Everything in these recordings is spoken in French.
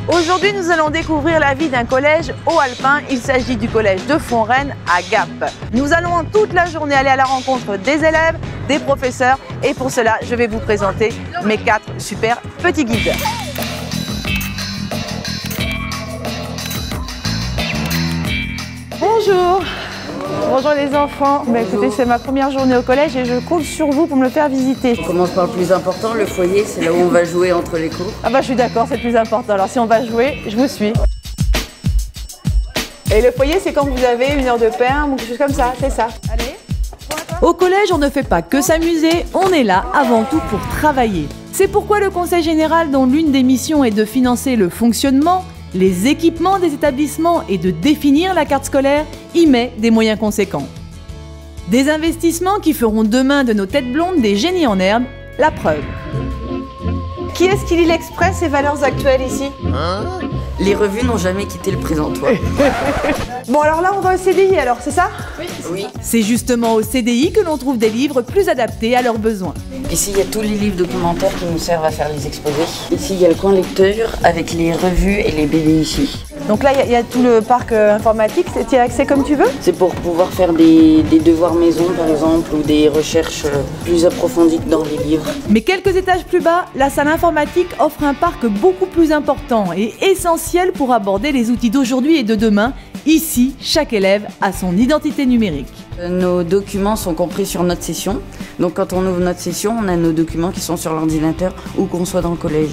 Aujourd'hui, nous allons découvrir la vie d'un collège haut-alpin. Il s'agit du collège de Fonrennes à Gap. Nous allons toute la journée aller à la rencontre des élèves, des professeurs et pour cela, je vais vous présenter mes 4 super petits guides. Bonjour. Bonjour les enfants. Bah, écoutez, c'est ma première journée au collège et je compte sur vous pour me le faire visiter. On commence par le plus important, le foyer, c'est là où on va jouer entre les cours. Ah bah je suis d'accord, c'est le plus important. Alors si on va jouer, je vous suis. Et le foyer, c'est quand vous avez une heure de perme ou quelque chose comme ça, c'est ça. Allez. Au collège, on ne fait pas que s'amuser, on est là avant tout pour travailler. C'est pourquoi le Conseil général, dont l'une des missions est de financer le fonctionnement, les équipements des établissements et de définir la carte scolaire, y met des moyens conséquents. Des investissements qui feront demain de nos têtes blondes des génies en herbe, la preuve. Qui est-ce qui lit l'Express et Valeurs Actuelles ici? Les revues n'ont jamais quitté le présentoir. Bon alors là on va au CDI alors, c'est ça? Oui. C'est justement au CDI que l'on trouve des livres plus adaptés à leurs besoins. Ici, il y a tous les livres documentaires qui nous servent à faire les exposés. Ici, il y a le coin lecture avec les revues et les BD ici. Donc là, il y a tout le parc informatique, tu y as accès comme tu veux? C'est pour pouvoir faire des devoirs maison, par exemple, ou des recherches plus approfondies dans les livres. Mais quelques étages plus bas, la salle informatique offre un parc beaucoup plus important et essentiel pour aborder les outils d'aujourd'hui et de demain. Ici, chaque élève a son identité numérique. Nos documents sont compris sur notre session. Donc quand on ouvre notre session, on a nos documents qui sont sur l'ordinateur ou qu'on soit dans le collège.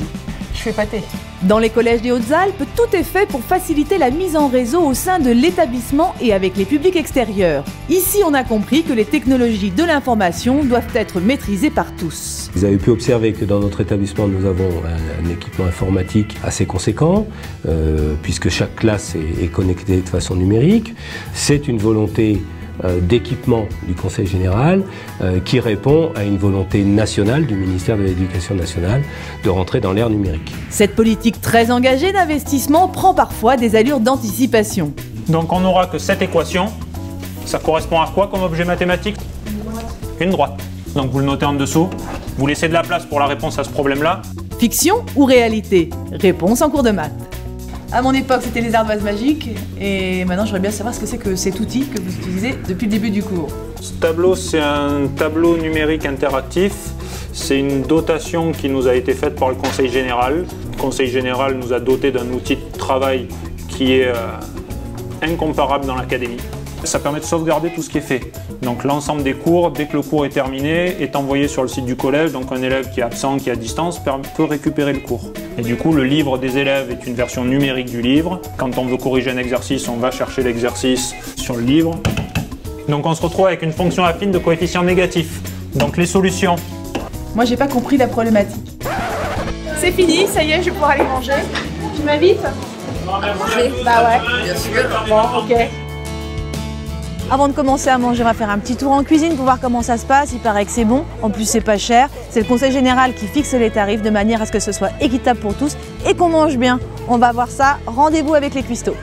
Je suis épatée. Dans les collèges des Hautes-Alpes, tout est fait pour faciliter la mise en réseau au sein de l'établissement et avec les publics extérieurs. Ici, on a compris que les technologies de l'information doivent être maîtrisées par tous. Vous avez pu observer que dans notre établissement, nous avons un équipement informatique assez conséquent, puisque chaque classe est connectée de façon numérique. C'est une volonté d'équipement du Conseil général qui répond à une volonté nationale du ministère de l'Éducation nationale de rentrer dans l'ère numérique. Cette politique très engagée d'investissement prend parfois des allures d'anticipation. Donc on n'aura que cette équation. Ça correspond à quoi comme objet mathématique? Une droite. Donc vous le notez en dessous. Vous laissez de la place pour la réponse à ce problème-là. Fiction ou réalité? Réponse en cours de maths. À mon époque, c'était les ardoises magiques et maintenant, j'aimerais bien savoir ce que c'est que cet outil que vous utilisez depuis le début du cours. Ce tableau, c'est un tableau numérique interactif. C'est une dotation qui nous a été faite par le Conseil général. Le Conseil général nous a doté d'un outil de travail qui est incomparable dans l'académie. Ça permet de sauvegarder tout ce qui est fait. Donc l'ensemble des cours, dès que le cours est terminé, est envoyé sur le site du collège. Donc un élève qui est absent, qui est à distance, peut récupérer le cours. Et du coup, le livre des élèves est une version numérique du livre. Quand on veut corriger un exercice, on va chercher l'exercice sur le livre. Donc on se retrouve avec une fonction affine de coefficient négatif. Donc les solutions. Moi, j'ai pas compris la problématique. C'est fini, ça y est, je vais pouvoir aller manger. Tu m'invites? Manger? Bah ouais. Bien sûr. Bon, ok. Avant de commencer à manger, on va faire un petit tour en cuisine pour voir comment ça se passe. Il paraît que c'est bon, en plus c'est pas cher. C'est le Conseil général qui fixe les tarifs de manière à ce que ce soit équitable pour tous et qu'on mange bien. On va voir ça, rendez-vous avec les cuistots.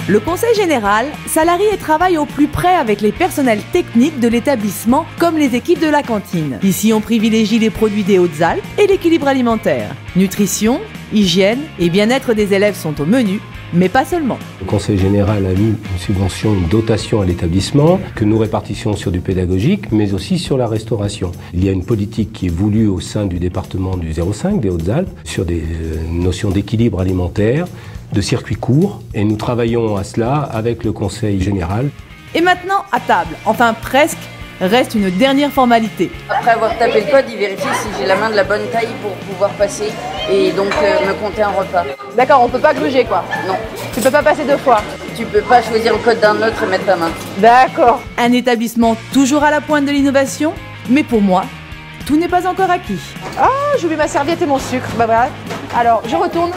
Le Conseil général salarie et travaille au plus près avec les personnels techniques de l'établissement comme les équipes de la cantine. Ici, on privilégie les produits des Hautes-Alpes et l'équilibre alimentaire. Nutrition, hygiène et bien-être des élèves sont au menu. Mais pas seulement. Le Conseil général a mis une subvention, une dotation à l'établissement que nous répartissions sur du pédagogique, mais aussi sur la restauration. Il y a une politique qui est voulue au sein du département du 05 des Hautes-Alpes sur des notions d'équilibre alimentaire, de circuits courts, et nous travaillons à cela avec le Conseil général. Et maintenant, à table, enfin presque, reste une dernière formalité. Après avoir tapé le code, il vérifie si j'ai la main de la bonne taille pour pouvoir passer et donc me compter un repas. D'accord, on peut pas gruger quoi? Non. Tu peux pas passer 2 fois? Tu peux pas choisir le code d'un autre et mettre ta main. D'accord. Un établissement toujours à la pointe de l'innovation, mais pour moi, tout n'est pas encore acquis. Ah, j'ai oublié ma serviette et mon sucre, bah voilà. Alors, je retourne.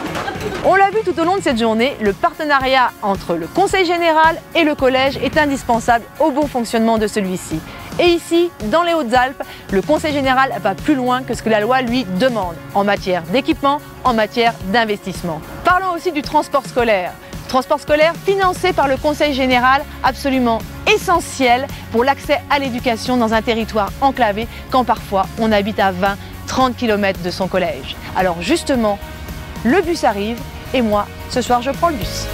On l'a vu tout au long de cette journée, le partenariat entre le Conseil général et le collège est indispensable au bon fonctionnement de celui-ci. Et ici, dans les Hautes-Alpes, le Conseil général va plus loin que ce que la loi lui demande en matière d'équipement, en matière d'investissement. Parlons aussi du transport scolaire. Transport scolaire financé par le Conseil général, absolument essentiel pour l'accès à l'éducation dans un territoire enclavé quand parfois on habite à 20-30 km de son collège. Alors justement, le bus arrive et moi, ce soir, je prends le bus.